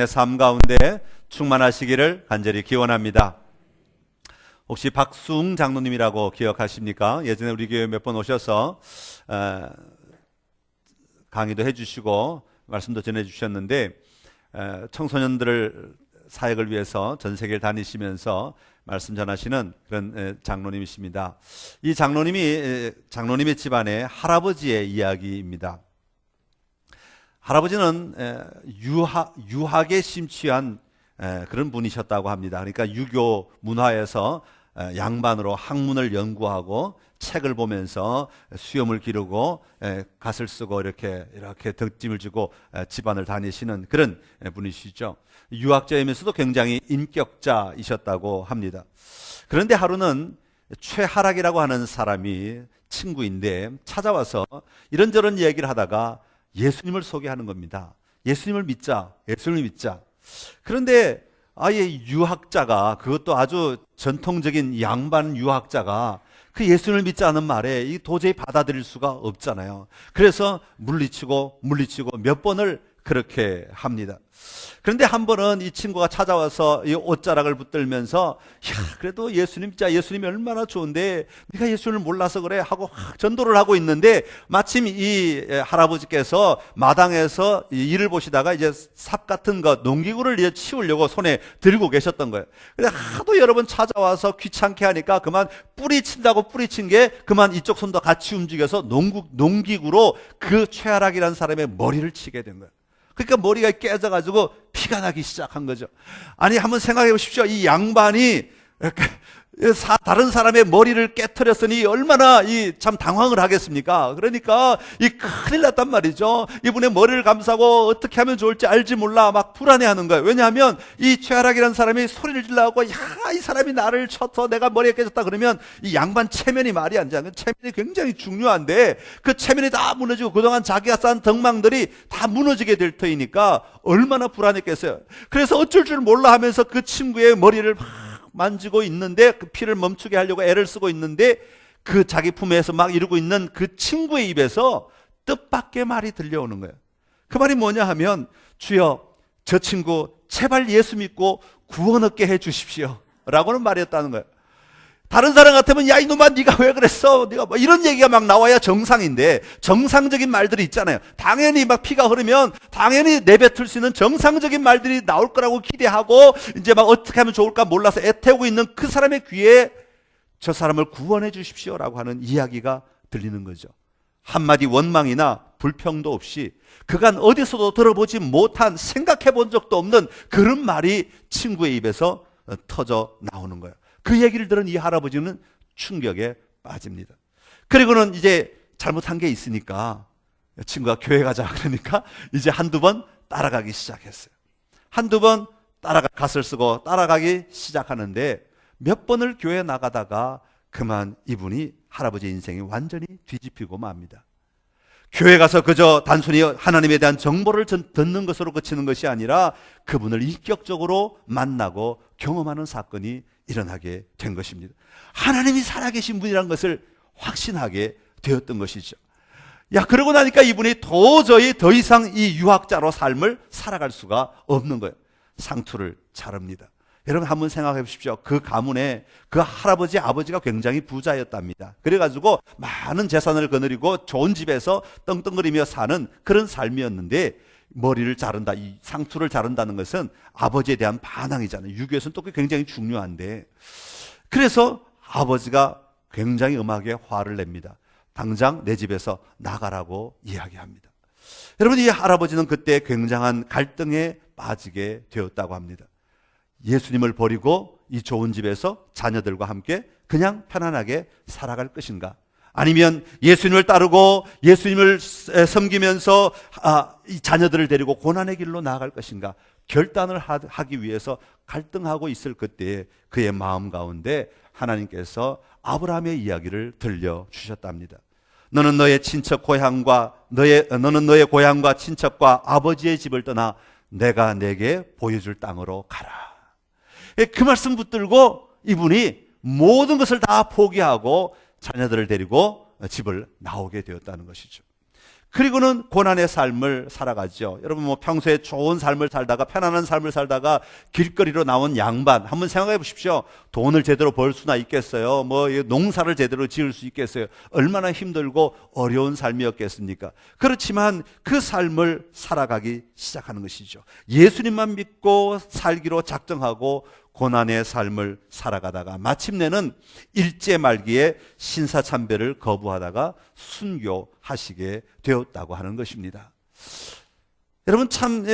삶 가운데 충만하시기를 간절히 기원합니다. 혹시 박수웅 장로님이라고 기억하십니까? 예전에 우리 교회 몇 번 오셔서 강의도 해주시고 말씀도 전해주셨는데 청소년들을 사역을 위해서 전 세계를 다니시면서 말씀 전하시는 그런 장로님이십니다. 이 장로님의 집안의 할아버지의 이야기입니다. 할아버지는 유학에 심취한 그런 분이셨다고 합니다. 그러니까 유교 문화에서 양반으로 학문을 연구하고 책을 보면서 수염을 기르고 갓을 쓰고 이렇게 덕짐을 지고 집안을 다니시는 그런 분이시죠. 유학자이면서도 굉장히 인격자이셨다고 합니다. 그런데 하루는 최하락이라고 하는 사람이 친구인데 찾아와서 이런저런 얘기를 하다가 예수님을 소개하는 겁니다. 예수님을 믿자. 그런데 아예 유학자가, 그것도 아주 전통적인 양반 유학자가 그 예수님을 믿자는 말에 도저히 받아들일 수가 없잖아요. 그래서 물리치고 몇 번을 그렇게 합니다. 그런데 한 번은 이 친구가 찾아와서 이 옷자락을 붙들면서 그래도 예수님이 얼마나 좋은데 네가 예수님을 몰라서 그래 하고 전도를 하고 있는데 마침 이 할아버지께서 마당에서 일을 보시다가 이제 삽 같은 거 농기구를 치우려고 손에 들고 계셨던 거예요. 근데 하도 여러 번 찾아와서 귀찮게 하니까 그만 뿌리친 게 그만 이쪽 손도 같이 움직여서 농기구로 그 최하락이라는 사람의 머리를 치게 된 거예요. 그러니까 머리가 깨져가지고 피가 나기 시작한 거죠. 아니, 한번 생각해 보십시오. 이 양반이 다른 사람의 머리를 깨트렸으니 얼마나 참 당황을 하겠습니까? 그러니까 큰일 났단 말이죠. 이분의 머리를 감싸고 어떻게 하면 좋을지 알지 몰라 막 불안해하는 거예요. 왜냐하면 이 최하락이라는 사람이 소리를 질러하고 이 사람이 나를 쳐서 내가 머리가 깨졌다 그러면 이 양반 체면이 말이 안 되는, 체면이 굉장히 중요한데 그 체면이 다 무너지고 그동안 자기가 쌓은 덕망들이 다 무너지게 될 터이니까 얼마나 불안했겠어요. 그래서 어쩔 줄 몰라 하면서 그 친구의 머리를 막 만지고 있는데, 그 피를 멈추게 하려고 애를 쓰고 있는데 그 자기 품에서 막 이러고 있는 그 친구의 입에서 뜻밖의 말이 들려오는 거예요. 그 말이 뭐냐 하면, 주여, 저 친구 제발 예수 믿고 구원 얻게 해 주십시오 라고는 말이었다는 거예요. 다른 사람 같으면 야 이놈아 네가 왜 그랬어, 네가 뭐 이런 얘기가 막 나와야 정상인데, 정상적인 말들이 있잖아요. 당연히 막 피가 흐르면 당연히 내뱉을 수 있는 정상적인 말들이 나올 거라고 기대하고 이제 막 어떻게 하면 좋을까 몰라서 애태우고 있는 그 사람의 귀에 저 사람을 구원해 주십시오라고 하는 이야기가 들리는 거죠. 한마디 원망이나 불평도 없이 그간 어디서도 들어보지 못한, 생각해 본 적도 없는 그런 말이 친구의 입에서 터져 나오는 거예요. 그 얘기를 들은 이 할아버지는 충격에 빠집니다. 그리고는 이제 잘못한 게 있으니까 친구가 교회 가자 그러니까 이제 한두 번 따라가기 시작했어요. 한두 번 갓을 쓰고 따라가기 시작하는데 몇 번을 교회 나가다가 그만 이분이 할아버지 인생이 완전히 뒤집히고 맙니다. 교회 가서 그저 단순히 하나님에 대한 정보를 듣는 것으로 그치는 것이 아니라 그분을 인격적으로 만나고 경험하는 사건이 일어나게 된 것입니다. 하나님이 살아계신 분이라는 것을 확신하게 되었던 것이죠. 그러고 나니까 이분이 도저히 더 이상 이 유학자로 삶을 살아갈 수가 없는 거예요. 상투를 차릅니다. 여러분 한번 생각해 보십시오. 그 가문에 그 할아버지 아버지가 굉장히 부자였답니다. 그래가지고 많은 재산을 거느리고 좋은 집에서 떵떵거리며 사는 그런 삶이었는데, 머리를 자른다, 이 상투를 자른다는 것은 아버지에 대한 반항이잖아요. 유교에서는 또 굉장히 중요한데, 그래서 아버지가 굉장히 음하게 화를 냅니다. 당장 내 집에서 나가라고 이야기합니다. 여러분, 이 할아버지는 그때 굉장한 갈등에 빠지게 되었다고 합니다. 예수님을 버리고 이 좋은 집에서 자녀들과 함께 그냥 편안하게 살아갈 것인가, 아니면 예수님을 따르고 예수님을 섬기면서 이 자녀들을 데리고 고난의 길로 나아갈 것인가, 결단을 하기 위해서 갈등하고 있을 그때 그의 마음 가운데 하나님께서 아브라함의 이야기를 들려주셨답니다. 너는 너의 고향과 친척과 아버지의 집을 떠나 내가 내게 보여줄 땅으로 가라. 그 말씀 붙들고 이분이 모든 것을 다 포기하고 자녀들을 데리고 집을 나오게 되었다는 것이죠. 그리고는 고난의 삶을 살아가죠. 여러분 뭐 평소에 좋은 삶을 살다가 편안한 삶을 살다가 길거리로 나온 양반 한번 생각해 보십시오. 돈을 제대로 벌 수나 있겠어요? 뭐 농사를 제대로 지을 수 있겠어요? 얼마나 힘들고 어려운 삶이었겠습니까? 그렇지만 그 삶을 살아가기 시작하는 것이죠. 예수님만 믿고 살기로 작정하고 고난의 삶을 살아가다가 마침내는 일제 말기에 신사참배를 거부하다가 순교하시게 되었다고 하는 것입니다. 여러분 참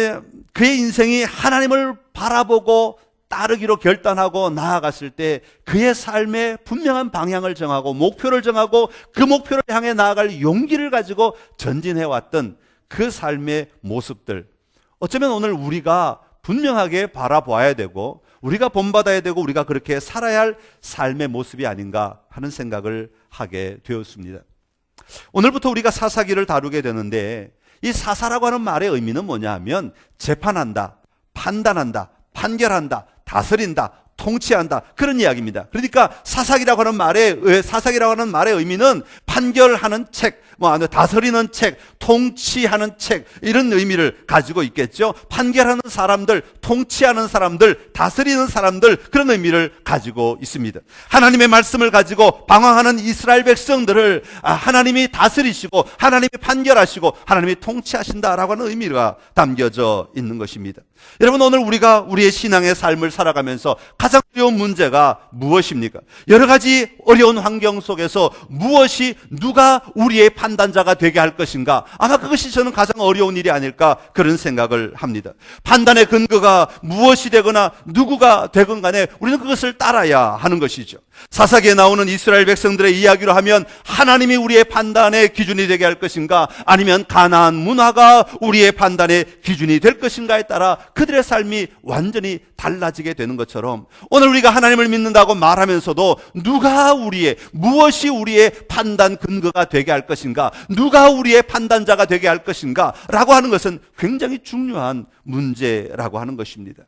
그의 인생이 하나님을 바라보고 따르기로 결단하고 나아갔을 때 그의 삶에 분명한 방향을 정하고 목표를 정하고 그 목표를 향해 나아갈 용기를 가지고 전진해왔던 그 삶의 모습들, 어쩌면 오늘 우리가 분명하게 바라보아야 되고 우리가 본받아야 되고 우리가 그렇게 살아야 할 삶의 모습이 아닌가 하는 생각을 하게 되었습니다. 오늘부터 우리가 사사기를 다루게 되는데 이 사사라고 하는 말의 의미는 뭐냐 하면 재판한다, 판단한다, 판결한다, 다스린다, 통치한다, 그런 이야기입니다. 그러니까 사사기라고 하는 말의 의미는 판결하는 책, 다스리는 책, 통치하는 책, 이런 의미를 가지고 있겠죠. 판결하는 사람들, 통치하는 사람들, 다스리는 사람들, 그런 의미를 가지고 있습니다. 하나님의 말씀을 가지고 방황하는 이스라엘 백성들을 하나님이 다스리시고 하나님이 판결하시고 하나님이 통치하신다라고 하는 의미가 담겨져 있는 것입니다. 여러분 오늘 우리가 우리의 신앙의 삶을 살아가면서 가장 어려운 문제가 무엇입니까? 여러 가지 어려운 환경 속에서 무엇이 누가 우리의 판단자가 되게 할 것인가? 아마 그것이 저는 가장 어려운 일이 아닐까 그런 생각을 합니다. 판단의 근거가 무엇이 되거나 누구가 되건 간에 우리는 그것을 따라야 하는 것이죠. 사사기에 나오는 이스라엘 백성들의 이야기로 하면 하나님이 우리의 판단의 기준이 되게 할 것인가 아니면 가나안 문화가 우리의 판단의 기준이 될 것인가에 따라 그들의 삶이 완전히 달라지게 되는 것처럼 오늘 우리가 하나님을 믿는다고 말하면서도 무엇이 우리의 판단 근거가 되게 할 것인가, 누가 우리의 판단자가 되게 할 것인가 라고 하는 것은 굉장히 중요한 문제라고 하는 것입니다.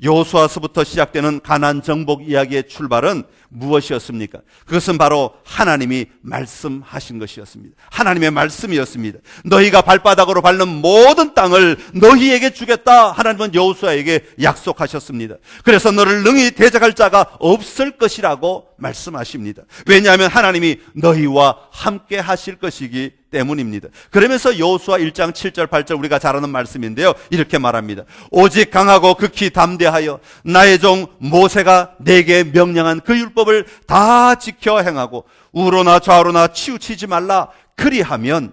여호수아서부터 시작되는 가나안 정복 이야기의 출발은 무엇이었습니까? 그것은 바로 하나님이 말씀하신 것이었습니다. 하나님의 말씀이었습니다. 너희가 발바닥으로 밟는 모든 땅을 너희에게 주겠다, 하나님은 여호수아에게 약속하셨습니다. 그래서 너를 능히 대적할 자가 없을 것이라고 말씀하십니다. 왜냐하면 하나님이 너희와 함께 하실 것이기 때문입니다. 그러면서 여호수아 1장 7절 8절 우리가 잘 아는 말씀인데요, 이렇게 말합니다. 오직 강하고 극히 담대하여 나의 종 모세가 내게 명령한 그 율법을 다 지켜 행하고 우로나 좌로나 치우치지 말라. 그리하면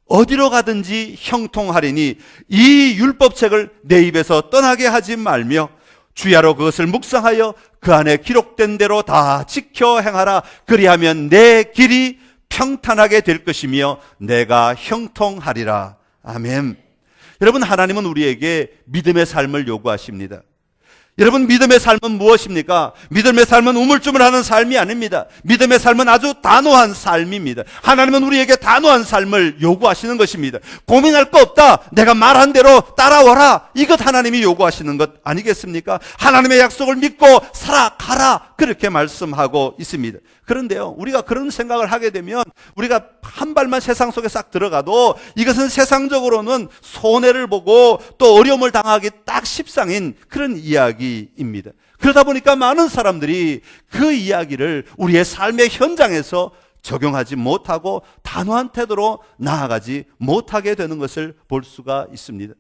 어디로 가든지 형통하리니 이 율법책을 내 입에서 떠나게 하지 말며 주야로 그것을 묵상하여 그 안에 기록된 대로 다 지켜 행하라. 그리하면 내 길이 평탄하게 될 것이며 내가 형통하리라. 아멘. 여러분 하나님은 우리에게 믿음의 삶을 요구하십니다. 여러분 믿음의 삶은 무엇입니까? 믿음의 삶은 우물쭈물하는 삶이 아닙니다. 믿음의 삶은 아주 단호한 삶입니다. 하나님은 우리에게 단호한 삶을 요구하시는 것입니다. 고민할 거 없다, 내가 말한 대로 따라와라, 이것 하나님이 요구하시는 것 아니겠습니까? 하나님의 약속을 믿고 살아가라, 그렇게 말씀하고 있습니다. 그런데요, 우리가 그런 생각을 하게 되면 우리가 한 발만 세상 속에 싹 들어가도 이것은 세상적으로는 손해를 보고 또 어려움을 당하기 딱 십상인 그런 이야기입니다. 그러다 보니까 많은 사람들이 그 이야기를 우리의 삶의 현장에서 적용하지 못하고 단호한 태도로 나아가지 못하게 되는 것을 볼 수가 있습니다.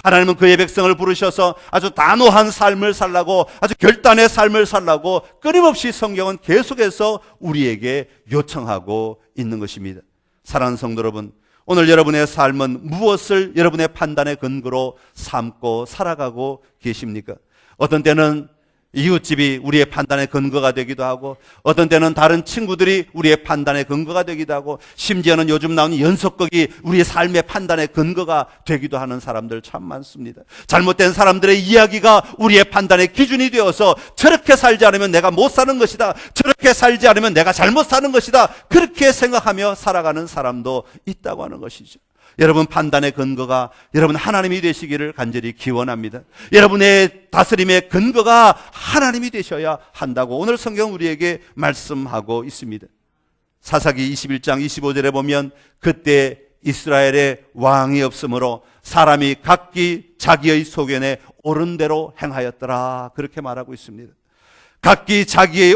하나님은 그의 백성을 부르셔서 아주 단호한 삶을 살라고, 아주 결단의 삶을 살라고 끊임없이 성경은 계속해서 우리에게 요청하고 있는 것입니다. 사랑하는 성도 여러분, 오늘 여러분의 삶은 무엇을 여러분의 판단의 근거로 삼고 살아가고 계십니까? 어떤 때는 이웃집이 우리의 판단의 근거가 되기도 하고, 어떤 때는 다른 친구들이 우리의 판단의 근거가 되기도 하고, 심지어는 요즘 나오는 연속극이 우리의 삶의 판단의 근거가 되기도 하는 사람들 참 많습니다. 잘못된 사람들의 이야기가 우리의 판단의 기준이 되어서 저렇게 살지 않으면 내가 못 사는 것이다, 저렇게 살지 않으면 내가 잘못 사는 것이다, 그렇게 생각하며 살아가는 사람도 있다고 하는 것이죠. 여러분 판단의 근거가 여러분 하나님이 되시기를 간절히 기원합니다. 여러분의 다스림의 근거가 하나님이 되셔야 한다고 오늘 성경 우리에게 말씀하고 있습니다. 사사기 21장 25절에 보면 그때 이스라엘에 왕이 없으므로 사람이 각기 자기의 소견에 옳은 대로 행하였더라. 그렇게 말하고 있습니다. 각기 자기의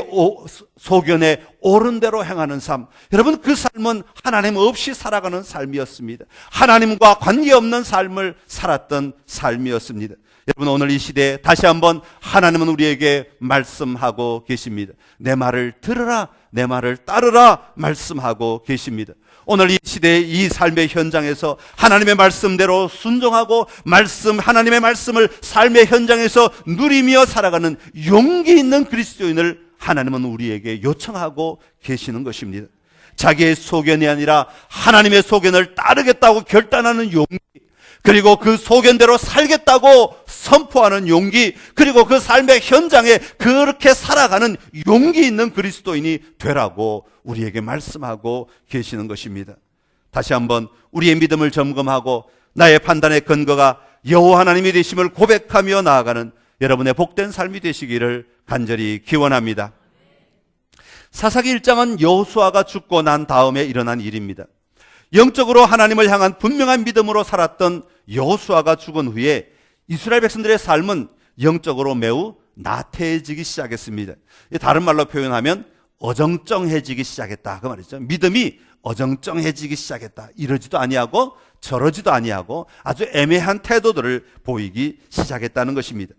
소견에 옳은 대로 행하는 삶. 여러분, 그 삶은 하나님 없이 살아가는 삶이었습니다. 하나님과 관계없는 삶을 살았던 삶이었습니다. 여러분, 오늘 이 시대에 다시 한번 하나님은 우리에게 말씀하고 계십니다. 내 말을 들으라, 내 말을 따르라 말씀하고 계십니다. 오늘 이 시대의 이 삶의 현장에서 하나님의 말씀대로 순종하고 하나님의 말씀을 삶의 현장에서 누리며 살아가는 용기 있는 그리스도인을 하나님은 우리에게 요청하고 계시는 것입니다. 자기의 소견이 아니라 하나님의 소견을 따르겠다고 결단하는 용기, 그리고 그 소견대로 살겠다고 선포하는 용기, 그리고 그 삶의 현장에 그렇게 살아가는 용기 있는 그리스도인이 되라고 우리에게 말씀하고 계시는 것입니다. 다시 한번 우리의 믿음을 점검하고 나의 판단의 근거가 여호와 하나님이 되심을 고백하며 나아가는 여러분의 복된 삶이 되시기를 간절히 기원합니다. 사사기 1장은 여호수아가 죽고 난 다음에 일어난 일입니다. 영적으로 하나님을 향한 분명한 믿음으로 살았던 여호수아가 죽은 후에 이스라엘 백성들의 삶은 영적으로 매우 나태해지기 시작했습니다. 다른 말로 표현하면 어정쩡해지기 시작했다, 그 말이죠. 믿음이 어정쩡해지기 시작했다. 이러지도 아니하고 저러지도 아니하고 아주 애매한 태도들을 보이기 시작했다는 것입니다.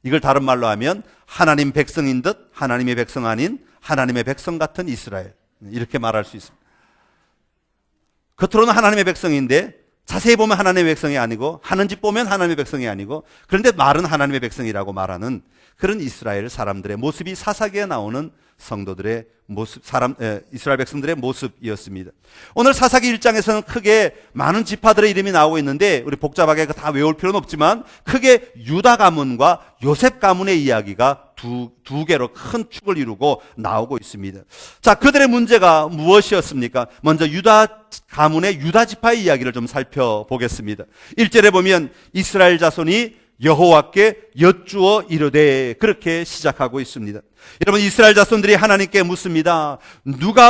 이걸 다른 말로 하면 하나님 백성인 듯 하나님의 백성 아닌 하나님의 백성 같은 이스라엘, 이렇게 말할 수 있습니다. 겉으로는 하나님의 백성인데 자세히 보면 하나님의 백성이 아니고, 하는 짓 보면 하나님의 백성이 아니고, 그런데 말은 하나님의 백성이라고 말하는 그런 이스라엘 사람들의 모습이 사사기에 나오는 성도들의 모습, 이스라엘 백성들의 모습이었습니다. 오늘 사사기 1장에서는 크게 많은 지파들의 이름이 나오고 있는데, 우리 복잡하게 다 외울 필요는 없지만 크게 유다 가문과 요셉 가문의 이야기가 두 개로 큰 축을 이루고 나오고 있습니다. 자, 그들의 문제가 무엇이었습니까? 먼저 유다 가문의 유다 지파의 이야기를 좀 살펴보겠습니다. 1절에 보면 이스라엘 자손이 여호와께 여쭈어 이르되, 그렇게 시작하고 있습니다. 여러분, 이스라엘 자손들이 하나님께 묻습니다.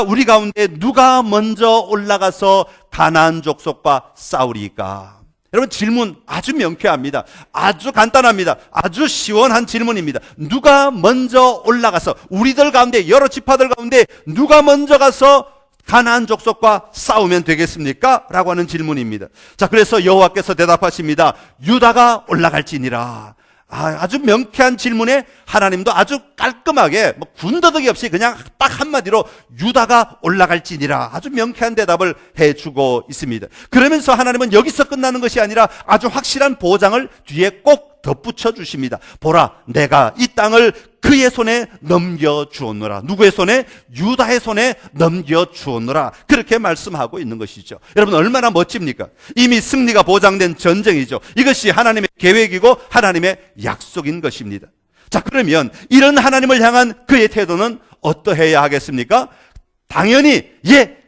우리 가운데 누가 먼저 올라가서 가나안 족속과 싸우리까? 여러분, 질문 아주 명쾌합니다. 아주 간단합니다. 아주 시원한 질문입니다. 누가 먼저 올라가서, 우리들 가운데, 여러 지파들 가운데 누가 먼저 가서 가나안 족속과 싸우면 되겠습니까? 라고 하는 질문입니다. 자, 그래서 여호와께서 대답하십니다. 유다가 올라갈지니라. 아주 명쾌한 질문에 하나님도 아주 깔끔하게 군더더기 없이 그냥 딱 한마디로 유다가 올라갈지니라, 아주 명쾌한 대답을 해주고 있습니다. 그러면서 하나님은 여기서 끝나는 것이 아니라 아주 확실한 보장을 뒤에 꼭 덧붙여 주십니다. 보라, 내가 이 땅을 그의 손에 넘겨주었노라. 누구의 손에? 유다의 손에 넘겨주었노라. 그렇게 말씀하고 있는 것이죠. 여러분, 얼마나 멋집니까? 이미 승리가 보장된 전쟁이죠. 이것이 하나님의 계획이고 하나님의 약속인 것입니다. 자, 그러면 이런 하나님을 향한 그의 태도는 어떠해야 하겠습니까? 당연히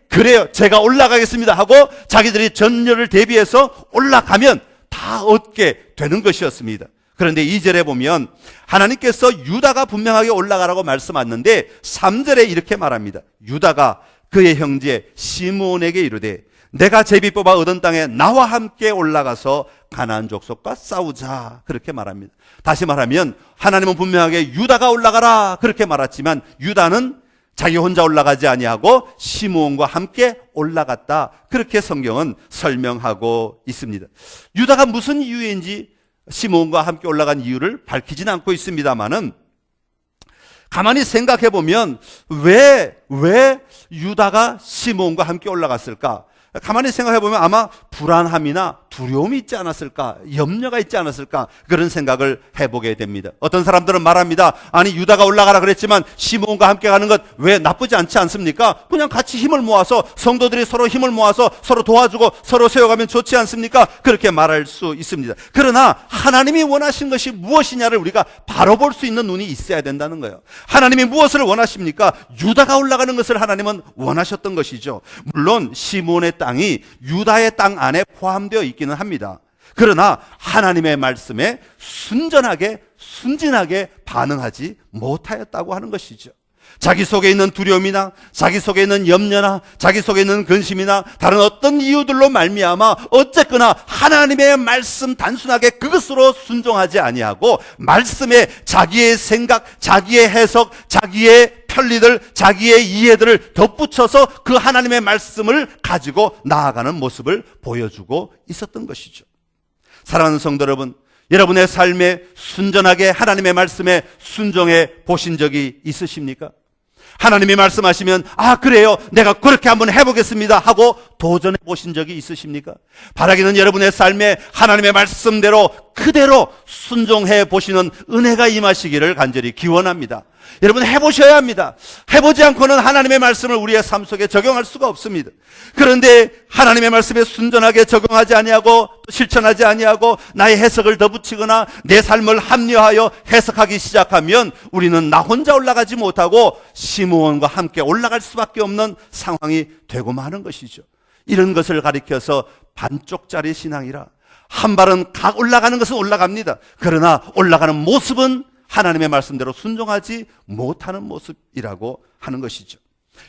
그래요, 제가 올라가겠습니다 하고 자기들이 전열을 대비해서 올라가면 다 얻게 되는 것이었습니다. 그런데 2절에 보면 하나님께서 유다가 분명하게 올라가라고 말씀하셨는데 3절에 이렇게 말합니다. 유다가 그의 형제 시므온에게 이르되, 내가 제비 뽑아 얻은 땅에 나와 함께 올라가서 가나안 족속과 싸우자. 그렇게 말합니다. 다시 말하면 하나님은 분명하게 유다가 올라가라 그렇게 말했지만 유다는 자기 혼자 올라가지 아니하고 시므온과 함께 올라갔다. 그렇게 성경은 설명하고 있습니다. 유다가 무슨 이유인지 시므온과 함께 올라간 이유를 밝히지는 않고 있습니다만은, 가만히 생각해 보면 왜 유다가 시므온과 함께 올라갔을까? 가만히 생각해 보면 아마 불안함이나 두려움이 있지 않았을까, 염려가 있지 않았을까, 그런 생각을 해보게 됩니다. 어떤 사람들은 말합니다. 아니, 유다가 올라가라 그랬지만 시므온과 함께 가는 것 왜 나쁘지 않지 않습니까? 그냥 같이 힘을 모아서, 성도들이 서로 힘을 모아서 서로 도와주고 서로 세워가면 좋지 않습니까? 그렇게 말할 수 있습니다. 그러나 하나님이 원하신 것이 무엇이냐를 우리가 바로 볼 수 있는 눈이 있어야 된다는 거예요. 하나님이 무엇을 원하십니까? 유다가 올라가는 것을 하나님은 원하셨던 것이죠. 물론 시므온의 땅이 유다의 땅 안에 포함되어 있기는 합니다. 그러나 하나님의 말씀에 순진하게 반응하지 못하였다고 하는 것이죠. 자기 속에 있는 두려움이나 자기 속에 있는 염려나 자기 속에 있는 근심이나 다른 어떤 이유들로 말미암아 어쨌거나 하나님의 말씀 단순하게 그것으로 순종하지 아니하고 말씀에 자기의 생각, 자기의 해석, 자기의 편리들, 자기의 이해들을 덧붙여서 그 하나님의 말씀을 가지고 나아가는 모습을 보여주고 있었던 것이죠. 사랑하는 성도 여러분, 여러분의 삶에 순전하게 하나님의 말씀에 순종해 보신 적이 있으십니까? 하나님이 말씀하시면 그래요, 내가 그렇게 한번 해보겠습니다 하고 도전해 보신 적이 있으십니까? 바라기는 여러분의 삶에 하나님의 말씀대로 그대로 순종해 보시는 은혜가 임하시기를 간절히 기원합니다. 여러분, 해보셔야 합니다. 해보지 않고는 하나님의 말씀을 우리의 삶 속에 적용할 수가 없습니다. 그런데 하나님의 말씀에 순전하게 적용하지 아니하고 또 실천하지 아니하고 나의 해석을 더 붙이거나 내 삶을 합리화하여 해석하기 시작하면 우리는 나 혼자 올라가지 못하고 시므온과 함께 올라갈 수밖에 없는 상황이 되고 마는 것이죠. 이런 것을 가리켜서 반쪽짜리 신앙이라, 한 발은 올라가는 것은 올라갑니다. 그러나 올라가는 모습은 하나님의 말씀대로 순종하지 못하는 모습이라고 하는 것이죠.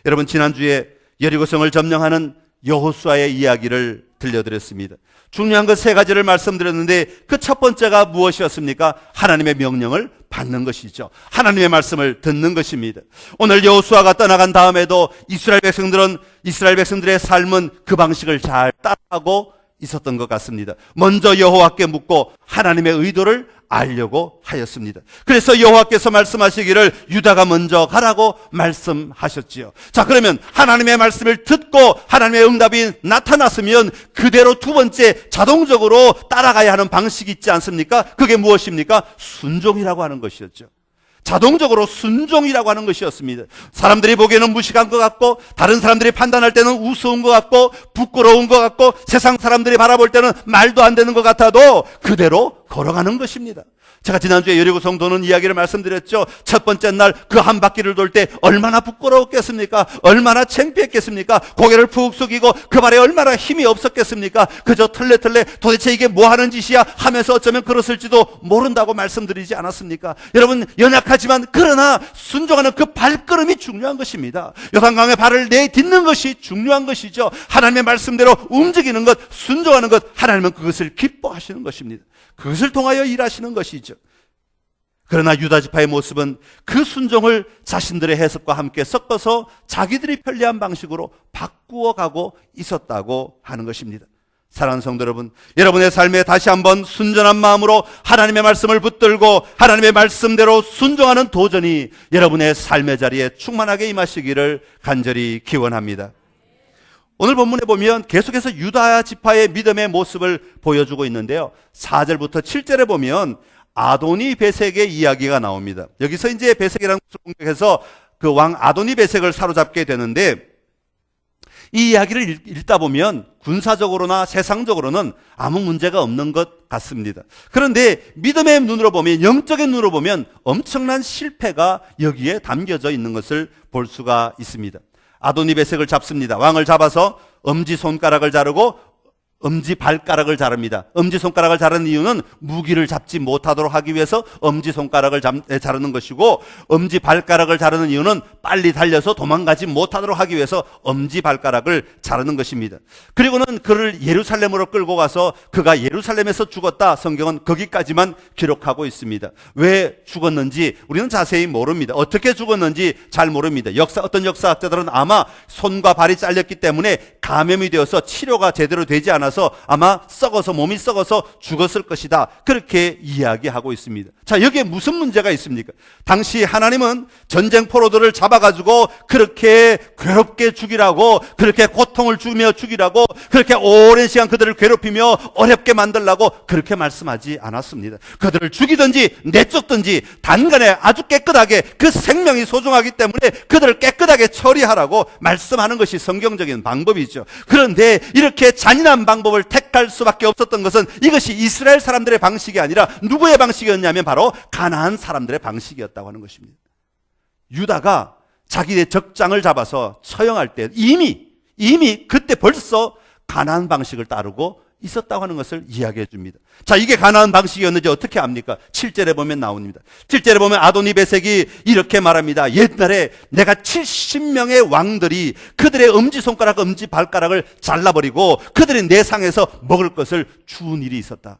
여러분, 지난주에 여리고성을 점령하는 여호수아의 이야기를 들려드렸습니다. 중요한 것 세 가지를 말씀드렸는데 그 첫 번째가 무엇이었습니까? 하나님의 명령을 받는 것이죠. 하나님의 말씀을 듣는 것입니다. 오늘 여호수아가 떠나간 다음에도 이스라엘 백성들의 삶은 그 방식을 잘 따라하고 있었던 것 같습니다. 먼저 여호와께 묻고 하나님의 의도를 알려고 하였습니다. 그래서 여호와께서 말씀하시기를 유다가 먼저 가라고 말씀하셨지요. 자, 그러면 하나님의 말씀을 듣고 하나님의 응답이 나타났으면 그대로 두 번째 자동적으로 따라가야 하는 방식이 있지 않습니까? 그게 무엇입니까? 순종이라고 하는 것이었죠. 자동적으로 순종이라고 하는 것이었습니다. 사람들이 보기에는 무식한 것 같고, 다른 사람들이 판단할 때는 우스운 것 같고, 부끄러운 것 같고, 세상 사람들이 바라볼 때는 말도 안 되는 것 같아도 그대로 걸어가는 것입니다. 제가 지난주에 여리고성 도는 이야기를 말씀드렸죠. 첫 번째 날 그 한 바퀴를 돌 때 얼마나 부끄러웠겠습니까? 얼마나 창피했겠습니까? 고개를 푹 숙이고 그 발에 얼마나 힘이 없었겠습니까? 그저 털레털레 도대체 이게 뭐 하는 짓이야 하면서 어쩌면 그랬을지도 모른다고 말씀드리지 않았습니까? 여러분, 연약하지만 그러나 순종하는 그 발걸음이 중요한 것입니다. 요단강에 발을 내딛는 것이 중요한 것이죠. 하나님의 말씀대로 움직이는 것, 순종하는 것, 하나님은 그것을 기뻐하시는 것입니다. 그것을 통하여 일하시는 것이죠. 그러나 유다 지파의 모습은 그 순종을 자신들의 해석과 함께 섞어서 자기들이 편리한 방식으로 바꾸어 가고 있었다고 하는 것입니다. 사랑하는 성도 여러분, 여러분의 삶에 다시 한번 순전한 마음으로 하나님의 말씀을 붙들고 하나님의 말씀대로 순종하는 도전이 여러분의 삶의 자리에 충만하게 임하시기를 간절히 기원합니다. 오늘 본문에 보면 계속해서 유다 지파의 믿음의 모습을 보여주고 있는데요. 4절부터 7절에 보면 아도니 베색의 이야기가 나옵니다. 여기서 이제 베색이라는 것을 공격해서 그 왕 아도니 베색을 사로잡게 되는데, 이 이야기를 읽다 보면 군사적으로나 세상적으로는 아무 문제가 없는 것 같습니다. 그런데 믿음의 눈으로 보면, 영적인 눈으로 보면 엄청난 실패가 여기에 담겨져 있는 것을 볼 수가 있습니다. 아도니 베색을 잡습니다. 왕을 잡아서 엄지손가락을 자르고 엄지발가락을 자릅니다. 엄지손가락을 자르는 이유는 무기를 잡지 못하도록 하기 위해서 엄지손가락을 자르는 것이고, 엄지발가락을 자르는 이유는 빨리 달려서 도망가지 못하도록 하기 위해서 엄지발가락을 자르는 것입니다. 그리고는 그를 예루살렘으로 끌고 가서 그가 예루살렘에서 죽었다, 성경은 거기까지만 기록하고 있습니다. 왜 죽었는지 우리는 자세히 모릅니다. 어떻게 죽었는지 잘 모릅니다. 어떤 역사학자들은 아마 손과 발이 잘렸기 때문에 감염이 되어서 치료가 제대로 되지 않아서 아마 몸이 썩어서 죽었을 것이다, 그렇게 이야기하고 있습니다. 자, 여기에 무슨 문제가 있습니까? 당시 하나님은 전쟁 포로들을 잡아가지고 그렇게 괴롭게 죽이라고, 그렇게 고통을 주며 죽이라고, 그렇게 오랜 시간 그들을 괴롭히며 어렵게 만들라고 그렇게 말씀하지 않았습니다. 그들을 죽이든지 내쫓든지 단간에 아주 깨끗하게, 그 생명이 소중하기 때문에 그들을 깨끗하게 처리하라고 말씀하는 것이 성경적인 방법이죠. 그런데 이렇게 잔인한 방법을 택할 수밖에 없었던 것은 이것이 이스라엘 사람들의 방식이 아니라 누구의 방식이었냐면 바로 가나안 사람들의 방식이었다고 하는 것입니다. 유다가 자기의 적장을 잡아서 처형할 때 이미 그때 벌써 가나안 방식을 따르고 있었다고 하는 것을 이야기해 줍니다. 자, 이게 가나안 방식이었는지 어떻게 압니까? 7절에 보면 나옵니다. 7절에 보면 아도니베섹이 이렇게 말합니다. 옛날에 내가 70명의 왕들이 그들의 엄지손가락, 엄지발가락을 잘라버리고 그들이 내 상에서 먹을 것을 주운 일이 있었다.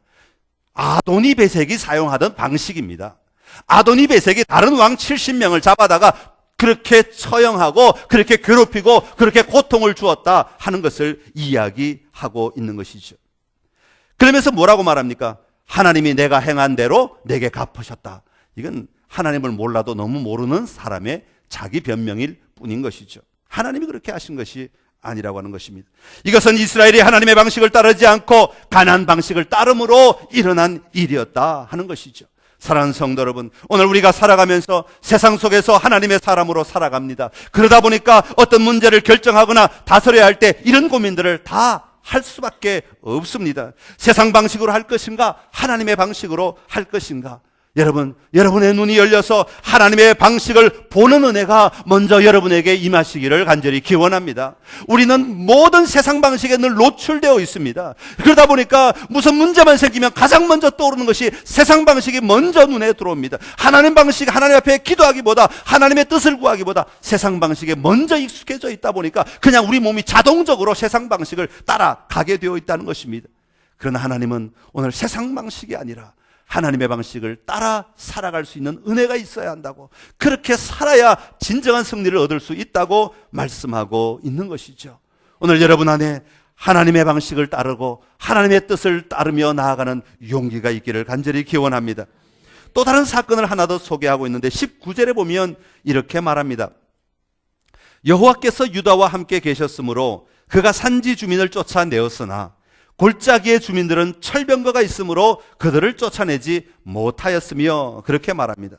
아도니베섹이 사용하던 방식입니다. 아도니베섹이 다른 왕 70명을 잡아다가 그렇게 처형하고 그렇게 괴롭히고 그렇게 고통을 주었다 하는 것을 이야기하고 있는 것이죠. 그러면서 뭐라고 말합니까? 하나님이 내가 행한 대로 내게 갚으셨다. 이건 하나님을 몰라도 너무 모르는 사람의 자기 변명일 뿐인 것이죠. 하나님이 그렇게 하신 것이 아니라고 하는 것입니다. 이것은 이스라엘이 하나님의 방식을 따르지 않고 가나안 방식을 따름으로 일어난 일이었다 하는 것이죠. 사랑하는 성도 여러분, 오늘 우리가 살아가면서 세상 속에서 하나님의 사람으로 살아갑니다. 그러다 보니까 어떤 문제를 결정하거나 다스려야 할 때 이런 고민들을 다 할 수밖에 없습니다. 세상 방식으로 할 것인가? 하나님의 방식으로 할 것인가? 여러분의 눈이 열려서 하나님의 방식을 보는 은혜가 먼저 여러분에게 임하시기를 간절히 기원합니다. 우리는 모든 세상 방식에 늘 노출되어 있습니다. 그러다 보니까 무슨 문제만 생기면 가장 먼저 떠오르는 것이 세상 방식이 먼저 눈에 들어옵니다. 하나님 방식, 하나님 앞에 기도하기보다 하나님의 뜻을 구하기보다 세상 방식에 먼저 익숙해져 있다 보니까 그냥 우리 몸이 자동적으로 세상 방식을 따라가게 되어 있다는 것입니다. 그러나 하나님은 오늘 세상 방식이 아니라 하나님의 방식을 따라 살아갈 수 있는 은혜가 있어야 한다고, 그렇게 살아야 진정한 승리를 얻을 수 있다고 말씀하고 있는 것이죠. 오늘 여러분 안에 하나님의 방식을 따르고 하나님의 뜻을 따르며 나아가는 용기가 있기를 간절히 기원합니다. 또 다른 사건을 하나 더 소개하고 있는데 19절에 보면 이렇게 말합니다. 여호와께서 유다와 함께 계셨으므로 그가 산지 주민을 쫓아내었으나 골짜기의 주민들은 철병거가 있으므로 그들을 쫓아내지 못하였으며, 그렇게 말합니다.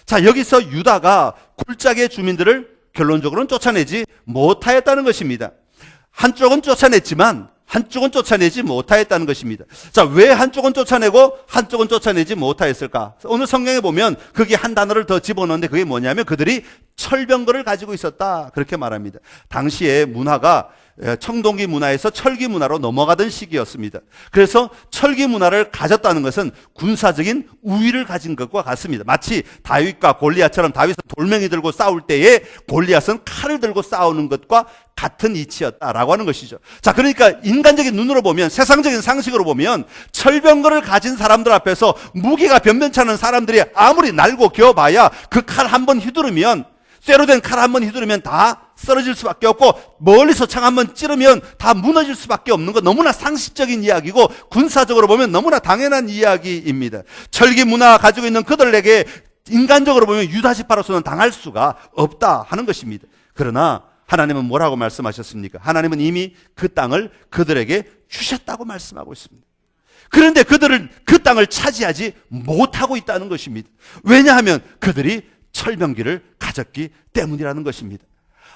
자, 여기서 유다가 골짜기의 주민들을 결론적으로는 쫓아내지 못하였다는 것입니다. 한쪽은 쫓아냈지만 한쪽은 쫓아내지 못하였다는 것입니다. 자, 왜 한쪽은 쫓아내고 한쪽은 쫓아내지 못하였을까? 오늘 성경에 보면 거기에 한 단어를 더 집어넣는데 그게 뭐냐면 그들이 철병거를 가지고 있었다, 그렇게 말합니다. 당시의 문화가 청동기 문화에서 철기 문화로 넘어가던 시기였습니다. 그래서 철기 문화를 가졌다는 것은 군사적인 우위를 가진 것과 같습니다. 마치 다윗과 골리앗처럼 다윗은 돌멩이 들고 싸울 때에 골리앗은 칼을 들고 싸우는 것과 같은 이치였다라고 하는 것이죠. 자, 그러니까 인간적인 눈으로 보면, 세상적인 상식으로 보면 철병거를 가진 사람들 앞에서 무기가 변변치 않은 사람들이 아무리 날고 겨봐야 그 칼 한 번 휘두르면, 쇠로 된 칼 한 번 휘두르면 다 쓰러질 수밖에 없고 멀리서 창 한 번 찌르면 다 무너질 수밖에 없는 것, 너무나 상식적인 이야기고 군사적으로 보면 너무나 당연한 이야기입니다. 철기 문화 가지고 있는 그들에게 인간적으로 보면 유다지파로서는 당할 수가 없다 하는 것입니다. 그러나 하나님은 뭐라고 말씀하셨습니까? 하나님은 이미 그 땅을 그들에게 주셨다고 말씀하고 있습니다. 그런데 그들은 그 땅을 차지하지 못하고 있다는 것입니다. 왜냐하면 그들이 철병기를 가졌기 때문이라는 것입니다.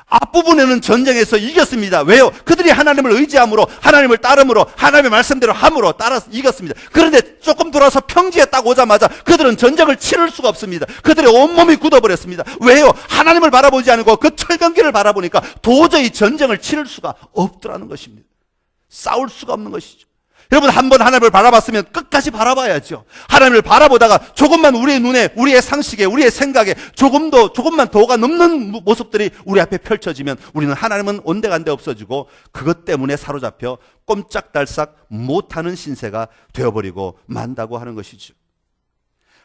앞부분에는 전쟁에서 이겼습니다. 왜요? 그들이 하나님을 의지함으로, 하나님을 따름으로, 하나님의 말씀대로 함으로 따라서 이겼습니다. 그런데 조금 돌아서 평지에 딱 오자마자 그들은 전쟁을 치를 수가 없습니다. 그들의 온몸이 굳어버렸습니다. 왜요? 하나님을 바라보지 않고 그 철병기를 바라보니까 도저히 전쟁을 치를 수가 없더라는 것입니다. 싸울 수가 없는 것이죠. 여러분, 한번 하나님을 바라봤으면 끝까지 바라봐야죠. 하나님을 바라보다가 조금만 우리의 눈에, 우리의 상식에, 우리의 생각에 조금만 도가 넘는 모습들이 우리 앞에 펼쳐지면 우리는 하나님은 온데간데 없어지고 그것 때문에 사로잡혀 꼼짝달싹 못하는 신세가 되어버리고 만다고 하는 것이죠.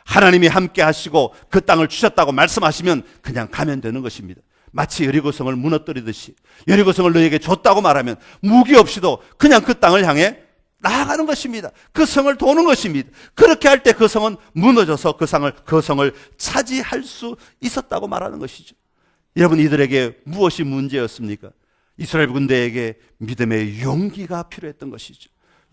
하나님이 함께 하시고 그 땅을 주셨다고 말씀하시면 그냥 가면 되는 것입니다. 마치 여리고성을 무너뜨리듯이 여리고성을 너에게 줬다고 말하면 무기 없이도 그냥 그 땅을 향해 나아가는 것입니다. 그 성을 도는 것입니다. 그렇게 할 때 그 성은 무너져서 그 성을 차지할 수 있었다고 말하는 것이죠. 여러분, 이들에게 무엇이 문제였습니까? 이스라엘 군대에게 믿음의 용기가 필요했던 것이죠.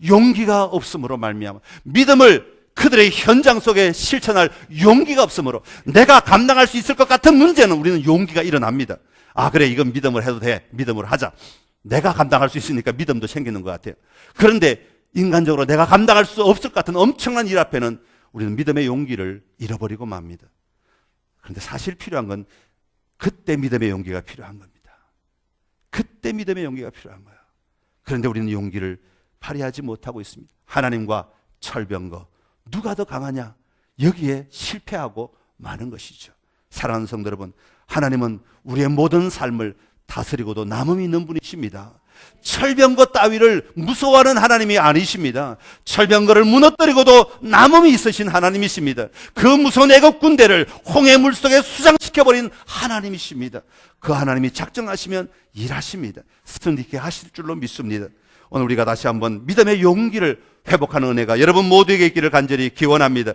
용기가 없음으로 말미암아, 믿음을 그들의 현장 속에 실천할 용기가 없으므로, 내가 감당할 수 있을 것 같은 문제는 우리는 용기가 일어납니다. 아, 그래, 이건 믿음을 해도 돼. 믿음으로 하자. 내가 감당할 수 있으니까 믿음도 생기는 것 같아요. 그런데 인간적으로 내가 감당할 수 없을 것 같은 엄청난 일 앞에는 우리는 믿음의 용기를 잃어버리고 맙니다. 그런데 사실 필요한 건 그때 믿음의 용기가 필요한 겁니다. 그때 믿음의 용기가 필요한 거예요. 그런데 우리는 용기를 발휘하지 못하고 있습니다. 하나님과 철병거 누가 더 강하냐? 여기에 실패하고 마는 것이죠. 사랑하는 성도 여러분, 하나님은 우리의 모든 삶을 다스리고도 남음이 있는 분이십니다. 철병거 따위를 무서워하는 하나님이 아니십니다. 철병거를 무너뜨리고도 남음이 있으신 하나님이십니다. 그 무서운 애국 군대를 홍해 물속에 수장시켜버린 하나님이십니다. 그 하나님이 작정하시면 일하십니다. 스승 있게 하실 줄로 믿습니다. 오늘 우리가 다시 한번 믿음의 용기를 회복하는 은혜가 여러분 모두에게 있기를 간절히 기원합니다.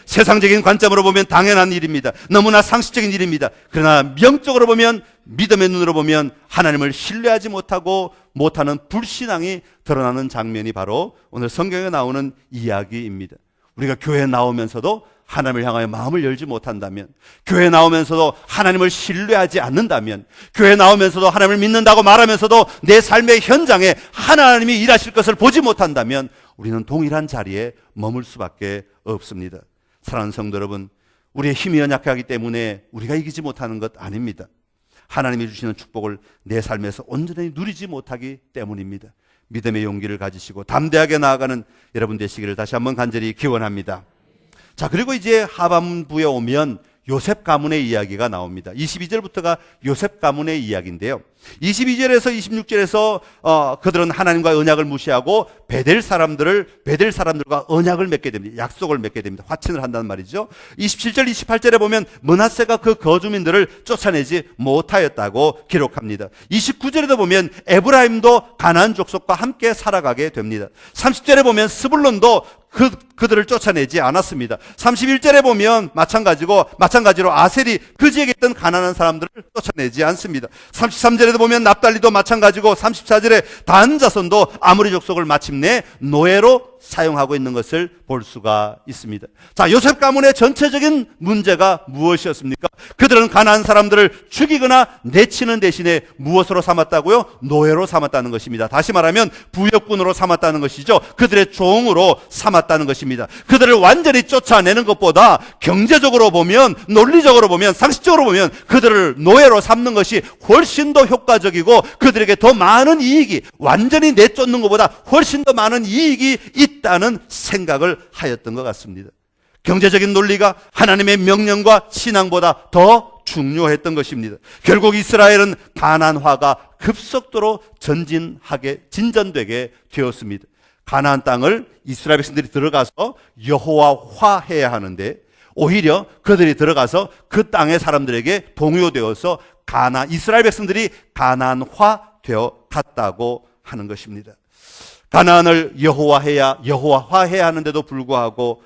세상적인 관점으로 보면 당연한 일입니다. 너무나 상식적인 일입니다. 그러나 영적으로 보면, 믿음의 눈으로 보면 하나님을 신뢰하지 못하는 불신앙이 드러나는 장면이 바로 오늘 성경에 나오는 이야기입니다. 우리가 교회에 나오면서도 하나님을 향하여 마음을 열지 못한다면, 교회에 나오면서도 하나님을 신뢰하지 않는다면, 교회에 나오면서도 하나님을 믿는다고 말하면서도 내 삶의 현장에 하나님이 일하실 것을 보지 못한다면 우리는 동일한 자리에 머물 수밖에 없습니다. 사랑하는 성도 여러분, 우리의 힘이 연약하기 때문에 우리가 이기지 못하는 것 아닙니다. 하나님이 주시는 축복을 내 삶에서 온전히 누리지 못하기 때문입니다. 믿음의 용기를 가지시고 담대하게 나아가는 여러분 되시기를 다시 한번 간절히 기원합니다. 자, 그리고 이제 하반부에 오면 요셉 가문의 이야기가 나옵니다. 22절부터가 요셉 가문의 이야기인데요. 22절에서 26절에서 그들은 하나님과 언약을 무시하고 베델 사람들과 언약을 맺게 됩니다. 약속을 맺게 됩니다. 화친을 한다는 말이죠. 27절, 28절에 보면 므낫세가 그 거주민들을 쫓아내지 못하였다고 기록합니다. 29절에도 보면 에브라임도 가나안 족속과 함께 살아가게 됩니다. 30절에 보면 스불론도 그들을 쫓아내지 않았습니다. 31절에 보면 마찬가지로 아셀이 그 지역에 있던 가난한 사람들을 쫓아내지 않습니다. 33절에도 보면 납달리도 마찬가지고 34절에 단 자손도 아모리 족속을 마침내 노예로 사용하고 있는 것을 볼 수가 있습니다. 자, 요셉 가문의 전체적인 문제가 무엇이었습니까? 그들은 가난한 사람들을 죽이거나 내치는 대신에 무엇으로 삼았다고요? 노예로 삼았다는 것입니다. 다시 말하면 부역군으로 삼았다는 것이죠. 그들의 종으로 삼았다는 것입니다. 그들을 완전히 쫓아내는 것보다 경제적으로 보면, 논리적으로 보면, 상식적으로 보면 그들을 노예로 삼는 것이 훨씬 더 효과적이고 그들에게 더 많은 이익이, 완전히 내쫓는 것보다 훨씬 더 많은 이익이 있다는 생각을 하였던 것 같습니다. 경제적인 논리가 하나님의 명령과 신앙보다 더 중요했던 것입니다. 결국 이스라엘은 가나안화가 급속도로 진전되게 되었습니다. 가나안 땅을 이스라엘 백성들이 들어가서 여호와화해야 하는데 오히려 그들이 들어가서 그 땅의 사람들에게 동요되어서 이스라엘 백성들이 가나안화되어 갔다고 하는 것입니다. 가나안을 여호와화해야 하는데도 불구하고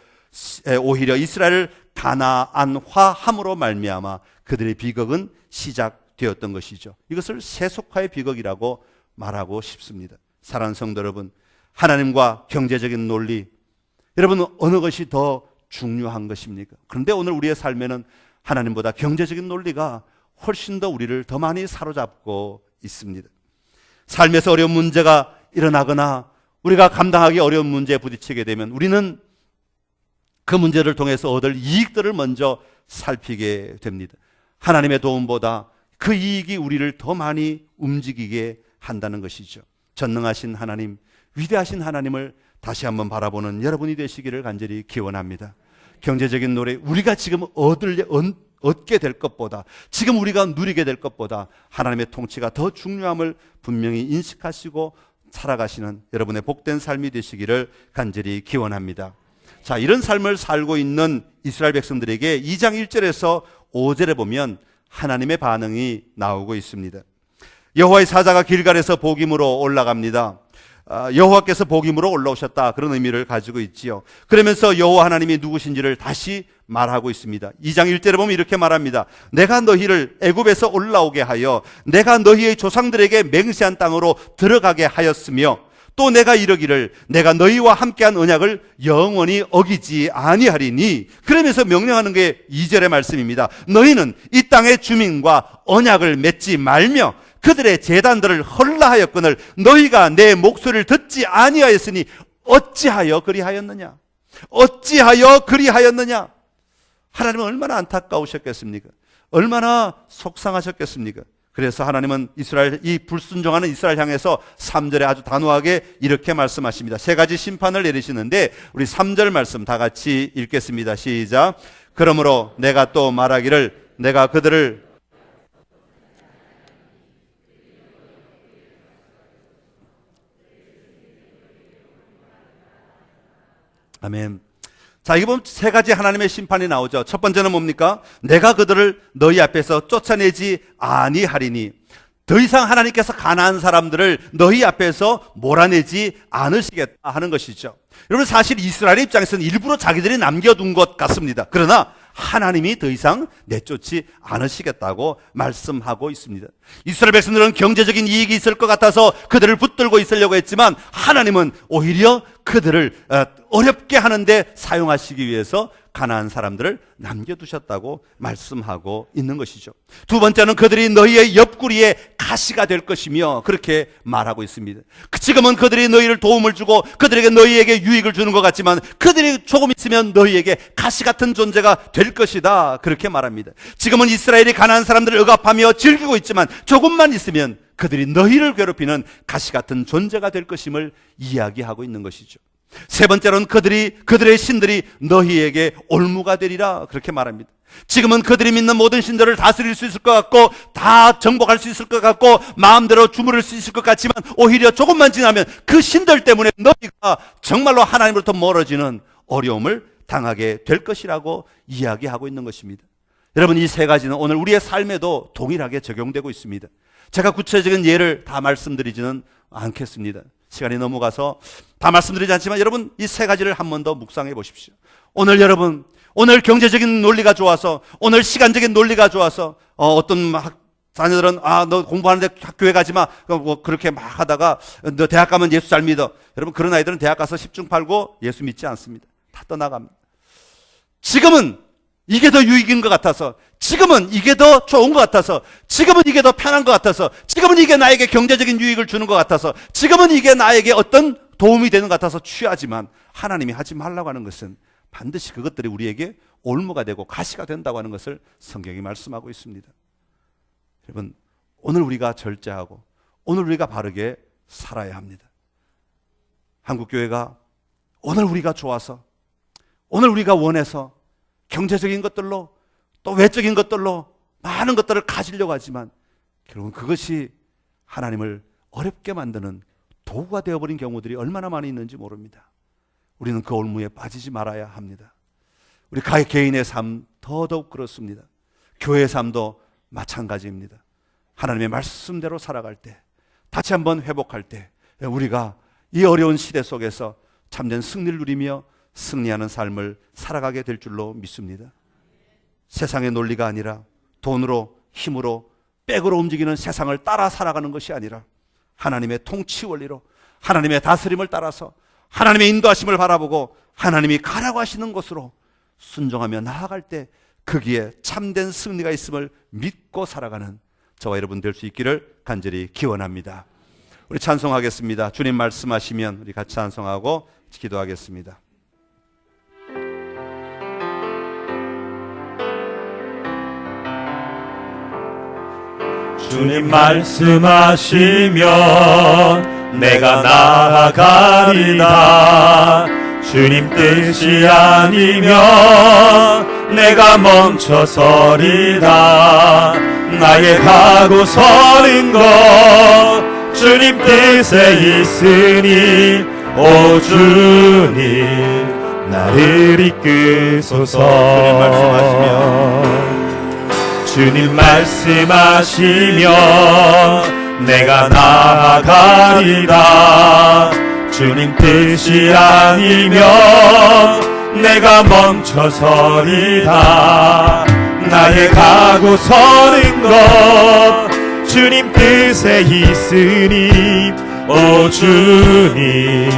오히려 이스라엘을 가나안화함으로 말미암아 그들의 비극은 시작되었던 것이죠. 이것을 세속화의 비극이라고 말하고 싶습니다. 사랑하는 성도 여러분, 하나님과 경제적인 논리, 여러분 어느 것이 더 중요한 것입니까? 그런데 오늘 우리의 삶에는 하나님보다 경제적인 논리가 훨씬 더 우리를 더 많이 사로잡고 있습니다. 삶에서 어려운 문제가 일어나거나 우리가 감당하기 어려운 문제에 부딪히게 되면 우리는 그 문제를 통해서 얻을 이익들을 먼저 살피게 됩니다. 하나님의 도움보다 그 이익이 우리를 더 많이 움직이게 한다는 것이죠. 전능하신 하나님, 위대하신 하나님을 다시 한번 바라보는 여러분이 되시기를 간절히 기원합니다. 경제적인 노래, 우리가 지금 얻게 될 것보다, 지금 우리가 누리게 될 것보다 하나님의 통치가 더 중요함을 분명히 인식하시고 살아가시는 여러분의 복된 삶이 되시기를 간절히 기원합니다. 자, 이런 삶을 살고 있는 이스라엘 백성들에게 2장 1절에서 5절에 보면 하나님의 반응이 나오고 있습니다. 여호와의 사자가 길갈에서 복임으로 올라갑니다. 여호와께서 복임으로 올라오셨다, 그런 의미를 가지고 있지요. 그러면서 여호와 하나님이 누구신지를 다시 말하고 있습니다. 2장 1절에 보면 이렇게 말합니다. 내가 너희를 애굽에서 올라오게 하여 내가 너희의 조상들에게 맹세한 땅으로 들어가게 하였으며 또 내가 이르기를 내가 너희와 함께한 언약을 영원히 어기지 아니하리니, 그러면서 명령하는 게 2절의 말씀입니다. 너희는 이 땅의 주민과 언약을 맺지 말며 그들의 제단들을 헐라하였거늘 너희가 내 목소리를 듣지 아니하였으니 어찌하여 그리하였느냐? 어찌하여 그리하였느냐? 하나님은 얼마나 안타까우셨겠습니까? 얼마나 속상하셨겠습니까? 그래서 하나님은 이 불순종하는 이스라엘 향해서 3절에 아주 단호하게 이렇게 말씀하십니다. 세 가지 심판을 내리시는데 우리 3절 말씀 다 같이 읽겠습니다. 시작. 그러므로 내가 또 말하기를 내가 그들을 아멘. 자, 이거 보면 세 가지 하나님의 심판이 나오죠. 첫 번째는 뭡니까? 내가 그들을 너희 앞에서 쫓아내지 아니하리니. 더 이상 하나님께서 가난한 사람들을 너희 앞에서 몰아내지 않으시겠다 하는 것이죠. 여러분, 사실 이스라엘 입장에서는 일부러 자기들이 남겨둔 것 같습니다. 그러나 하나님이 더 이상 내쫓지 않으시겠다고 말씀하고 있습니다. 이스라엘 백성들은 경제적인 이익이 있을 것 같아서 그들을 붙들고 있으려고 했지만 하나님은 오히려 그들을 어렵게 하는데 사용하시기 위해서 가난한 사람들을 남겨두셨다고 말씀하고 있는 것이죠. 두 번째는 그들이 너희의 옆구리에 가시가 될 것이며 그렇게 말하고 있습니다. 지금은 그들이 너희를 도움을 주고 그들에게 너희에게 유익을 주는 것 같지만 그들이 조금 있으면 너희에게 가시 같은 존재가 될 것이다, 그렇게 말합니다. 지금은 이스라엘이 가난한 사람들을 억압하며 즐기고 있지만 조금만 있으면 그들이 너희를 괴롭히는 가시 같은 존재가 될 것임을 이야기하고 있는 것이죠. 세 번째로는 그들의 신들이 너희에게 올무가 되리라, 그렇게 말합니다. 지금은 그들이 믿는 모든 신들을 다스릴 수 있을 것 같고 다 정복할 수 있을 것 같고 마음대로 주무를 수 있을 것 같지만 오히려 조금만 지나면 그 신들 때문에 너희가 정말로 하나님으로부터 멀어지는 어려움을 당하게 될 것이라고 이야기하고 있는 것입니다. 여러분, 이 세 가지는 오늘 우리의 삶에도 동일하게 적용되고 있습니다. 제가 구체적인 예를 다 말씀드리지는 않겠습니다. 시간이 넘어가서 다 말씀드리지 않지만 여러분, 이 세 가지를 한 번 더 묵상해 보십시오. 오늘 여러분, 오늘 경제적인 논리가 좋아서, 오늘 시간적인 논리가 좋아서 어떤 자녀들은 너 공부하는데 학교에 가지 마, 뭐 그렇게 막 하다가 너 대학 가면 예수 잘 믿어. 여러분, 그런 아이들은 대학 가서 10중 8구 예수 믿지 않습니다. 다 떠나갑니다. 지금은 이게 더 유익인 것 같아서, 지금은 이게 더 좋은 것 같아서, 지금은 이게 더 편한 것 같아서, 지금은 이게 나에게 경제적인 유익을 주는 것 같아서, 지금은 이게 나에게 어떤 도움이 되는 것 같아서 취하지만 하나님이 하지 말라고 하는 것은 반드시 그것들이 우리에게 올무가 되고 가시가 된다고 하는 것을 성경이 말씀하고 있습니다. 여러분, 오늘 우리가 절제하고 오늘 우리가 바르게 살아야 합니다. 한국교회가 오늘 우리가 좋아서, 오늘 우리가 원해서 경제적인 것들로 또 외적인 것들로 많은 것들을 가지려고 하지만 결국은 그것이 하나님을 어렵게 만드는 도구가 되어버린 경우들이 얼마나 많이 있는지 모릅니다. 우리는 그 올무에 빠지지 말아야 합니다. 우리 개인의 삶 더더욱 그렇습니다. 교회의 삶도 마찬가지입니다. 하나님의 말씀대로 살아갈 때, 다시 한번 회복할 때 우리가 이 어려운 시대 속에서 참된 승리를 누리며 승리하는 삶을 살아가게 될 줄로 믿습니다. 세상의 논리가 아니라 돈으로, 힘으로, 백으로 움직이는 세상을 따라 살아가는 것이 아니라 하나님의 통치 원리로, 하나님의 다스림을 따라서 하나님의 인도하심을 바라보고 하나님이 가라고 하시는 곳으로 순종하며 나아갈 때 거기에 참된 승리가 있음을 믿고 살아가는 저와 여러분 될 수 있기를 간절히 기원합니다. 우리 찬송하겠습니다. 주님 말씀하시면 우리 같이 찬송하고 기도하겠습니다. 주님 말씀하시면 내가 나아가리라. 주님 뜻이 아니면 내가 멈춰서리라. 나의 가고 서는 것 주님 뜻에 있으니 오 주님 나를 이끄소서. 주님 말씀하시면 내가 나아가리라. 주님 뜻이 아니면 내가 멈춰서리라. 나의 가고 서는 것 주님 뜻에 있으니 오 주님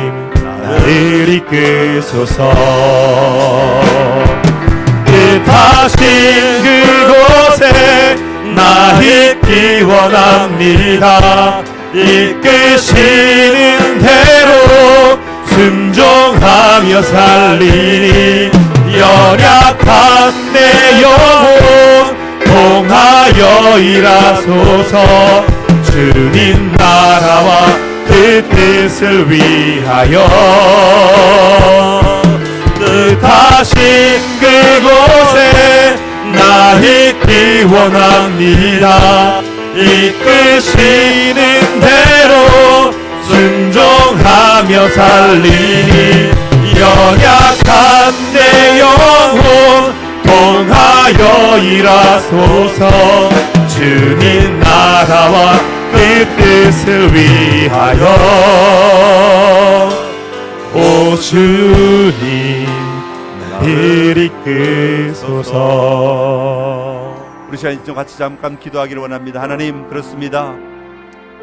나를 이끄소서. 뜻하신 그곳에 나 있기 원합니다. 이끄시는 대로 순종하며 살리니 연약한 내 영혼 통하여 일하소서. 주님 나라와 그 뜻을 위하여 뜻하신 그곳에 나 있기 원합니다. 이끄시는 대로 순종하며 살리니 연약한 내 영혼 통하여 일하소서. 주님 나라와 그 뜻을 위하여 오 주님 나를 이끄소서. 우리 시간 좀 같이 잠깐 기도하기를 원합니다. 하나님, 그렇습니다.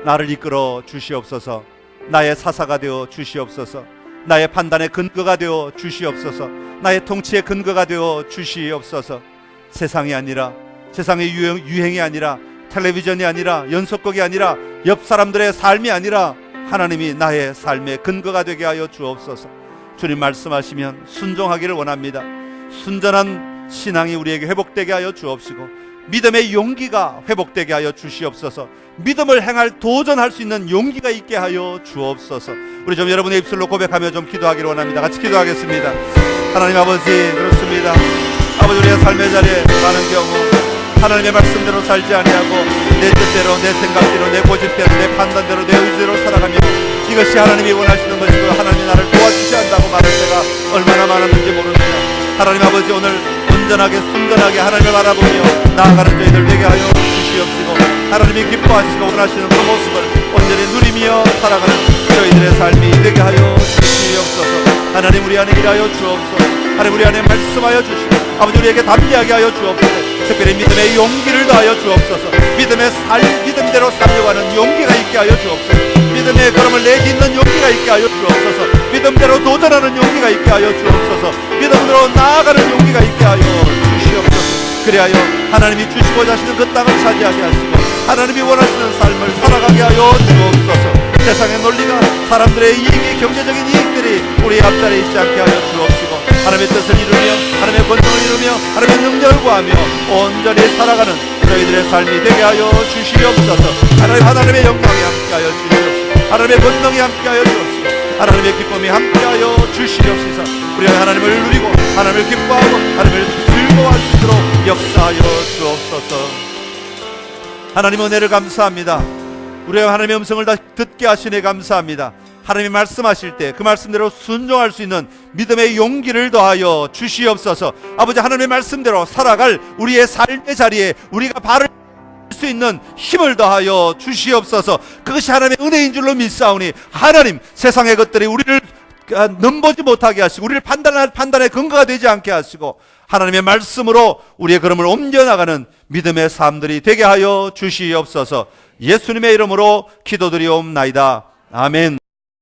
나를 이끌어 주시옵소서. 나의 사사가 되어 주시옵소서. 나의 판단의 근거가 되어 주시옵소서. 나의 통치의 근거가 되어 주시옵소서. 세상이 아니라, 세상의 유행이 아니라, 텔레비전이 아니라, 연속곡이 아니라, 옆 사람들의 삶이 아니라 하나님이 나의 삶의 근거가 되게 하여 주옵소서. 주님 말씀하시면 순종하기를 원합니다. 순전한 신앙이 우리에게 회복되게 하여 주옵시고 믿음의 용기가 회복되게 하여 주시옵소서. 믿음을 행할, 도전할 수 있는 용기가 있게 하여 주옵소서. 우리 좀 여러분의 입술로 고백하며 좀 기도하기를 원합니다. 같이 기도하겠습니다. 하나님 아버지, 그렇습니다. 아버지, 우리의 삶의 자리에 많은 경우 하나님의 말씀대로 살지 아니하고 내 뜻대로, 내 생각대로, 내 고집대로, 내 판단대로, 내 의지대로 살아가며 이것이 하나님이 원하시는 것이고 하나님이 나를 도와주셔야 한다고 말할 때가 얼마나 많았는지 모릅니다. 하나님 아버지, 오늘 온전하게 순전하게 하나님을 바라보며 나아가는 저희들 되게 하여 주시옵시고 하나님이 기뻐하시고 원하시는 그 모습을 온전히 누리며 살아가는 저희들의 삶이 되게 하여 주시옵소서. 하나님, 우리 안에 일하여 주옵소서. 하나님, 우리 안에 말씀하여 주시고 아버지, 우리에게 담대하게 하여 주옵소서. 특별히 믿음의 용기를 더하여 주옵소서. 믿음대로 살려가는 용기가 있게 하여 주옵소서. 믿음의 걸음을 내딛는 용기가 있게 하여 주옵소서. 믿음대로 도전하는 용기가 있게 하여 주옵소서. 믿음으로 나아가는 용기가 있게 하여 주시옵소서. 그리하여 하나님이 주시고자 하시는 그 땅을 차지하게 하시고 하나님이 원하시는 삶을 살아가게 하여 주옵소서. 세상의 논리가, 사람들의 이익이, 경제적인 이익들이 우리의 앞자리에 있지 않게 하여 주옵시고 하나님의 뜻을 이루며 하나님의 권능을 이루며 하나님의 능력을 구하며 온전히 살아가는 저희들의 삶이 되게 하여 주시옵소서. 하나님의 영광이 함께하여 주시옵소서. 하나님의 권능이 함께하여 주옵시고 하나님의 기쁨이 함께하여 주시옵소서. 우리가 하나님을 누리고 하나님을 기뻐하고 하나님을 즐거워할 수 있도록 역사하여 주옵소서. 하나님 은혜를 감사합니다. 우리가 하나님의 음성을 다 듣게 하시네 감사합니다. 하나님이 말씀하실 때 그 말씀대로 순종할 수 있는 믿음의 용기를 더하여 주시옵소서. 아버지, 하나님의 말씀대로 살아갈 우리의 삶의 자리에 우리가 발을 수 있는 힘을 더하여 주시옵소서. 그것이 하나님의 은혜인 줄로 믿사오니 하나님, 세상의 것들이 우리를 넘보지 못하게 하시고 우리를 판단의 근거가 되지 않게 하시고 하나님의 말씀으로 우리의 걸음을 옮겨나가는 믿음의 삶들이 되게 하여 주시옵소서. 예수님의 이름으로 기도드리옵나이다. 아멘.